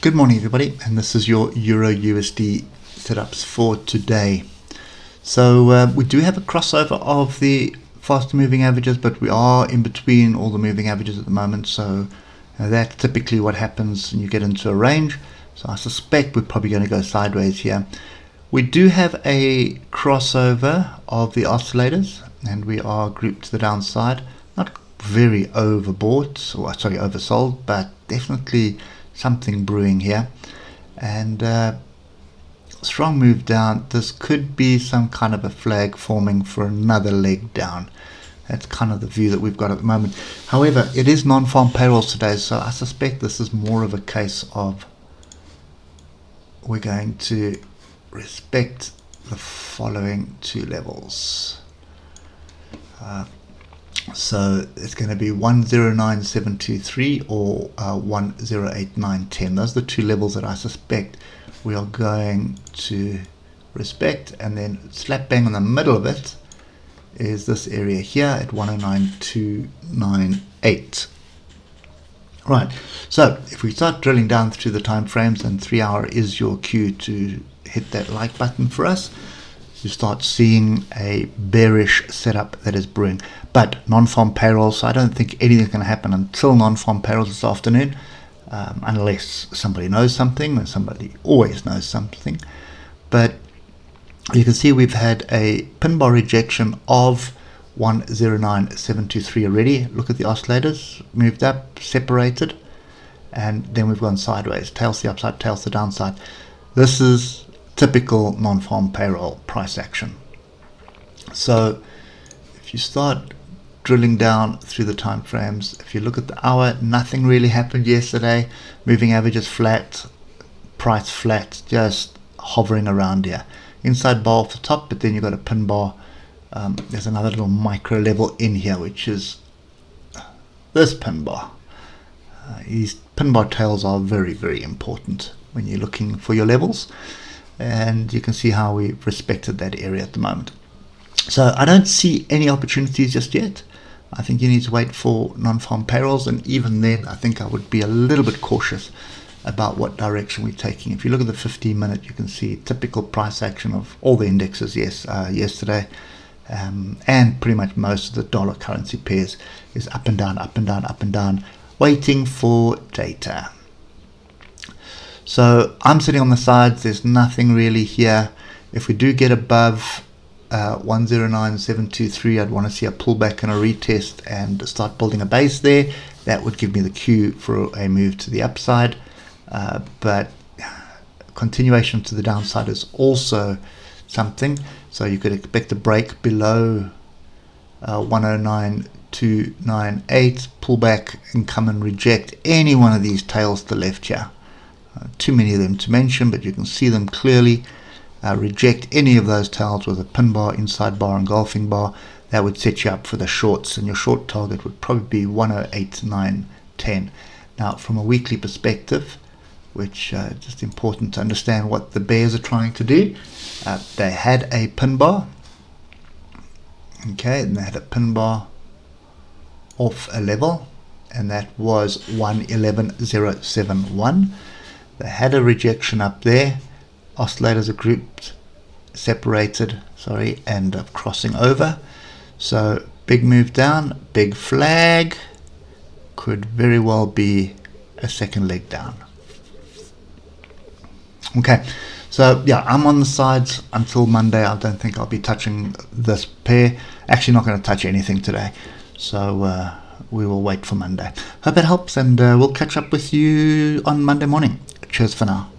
Good morning everybody, and this is your Euro USD setups for today. So we do have a crossover of the faster moving averages, but we are in between all the moving averages at the moment, so that's typically what happens when you get into a range. So I suspect we're probably going to go sideways here. We do have a crossover of the oscillators, and we are grouped to the downside. Not very overbought, or sorry, oversold, but definitely something brewing here, and strong move down. This could be some kind of a flag forming for another leg down. That's kind of the view that we've got at the moment. However, it is non-farm payrolls today, so I suspect this is more of a case of we're going to respect the following two levels. So it's going to be 109723 or 108910. Those are the two levels that I suspect we are going to respect, and then slap bang in the middle of it is this area here at 109298. Right, so if we start drilling down through the time frames, and 3 hour is your cue to hit that like button for us, you start seeing a bearish setup that is brewing. But non-farm payrolls, so I don't think anything's going to happen until non-farm payrolls this afternoon, unless somebody knows something, and somebody always knows something. But you can see we've had a pin bar rejection of 109723 already. Look at the oscillators, moved up, separated, and then we've gone sideways. Tails the upside, tails the downside. This is typical non-farm payroll price action. So if you start drilling down through the time frames, if you look at the hour, nothing really happened yesterday. Moving averages flat, price flat, just hovering around here. Inside bar off the top, but then you've got a pin bar. There's another little micro level in here, which is this pin bar. These pin bar tails are very, very important when you're looking for your levels. And you can see how we've respected that area at the moment. So I don't see any opportunities just yet. I think you need to wait for non-farm payrolls, and even then I think I would be a little bit cautious about what direction we're taking. If you look at the 15-minute, you can see typical price action of all the indexes yesterday, and pretty much most of the dollar currency pairs is up and down, up and down, up and down, waiting for data. So I'm sitting on the sides. There's nothing really here. If we do get above 109723, I'd want to see a pullback and a retest and start building a base there. That would give me the cue for a move to the upside. But continuation to the downside is also something. So you could expect a break below 109298, pullback and come and reject any one of these tails to the left here. Too many of them to mention, but you can see them clearly. Reject any of those tails with a pin bar, inside bar, engulfing bar. That would set you up for the shorts, and your short target would probably be 108910. Now, from a weekly perspective, which just important to understand what the bears are trying to do. They had a pin bar. Okay, and they had a pin bar off a level, and that was 111071. They had a rejection up there. Oscillators are grouped, separated, and crossing over. So big move down, big flag, could very well be a second leg down. Okay, so yeah, I'm on the sides until Monday. I don't think I'll be touching this pair. Actually not going to touch anything today. So we will wait for Monday. Hope it helps, and we'll catch up with you on Monday morning. Cheers for now.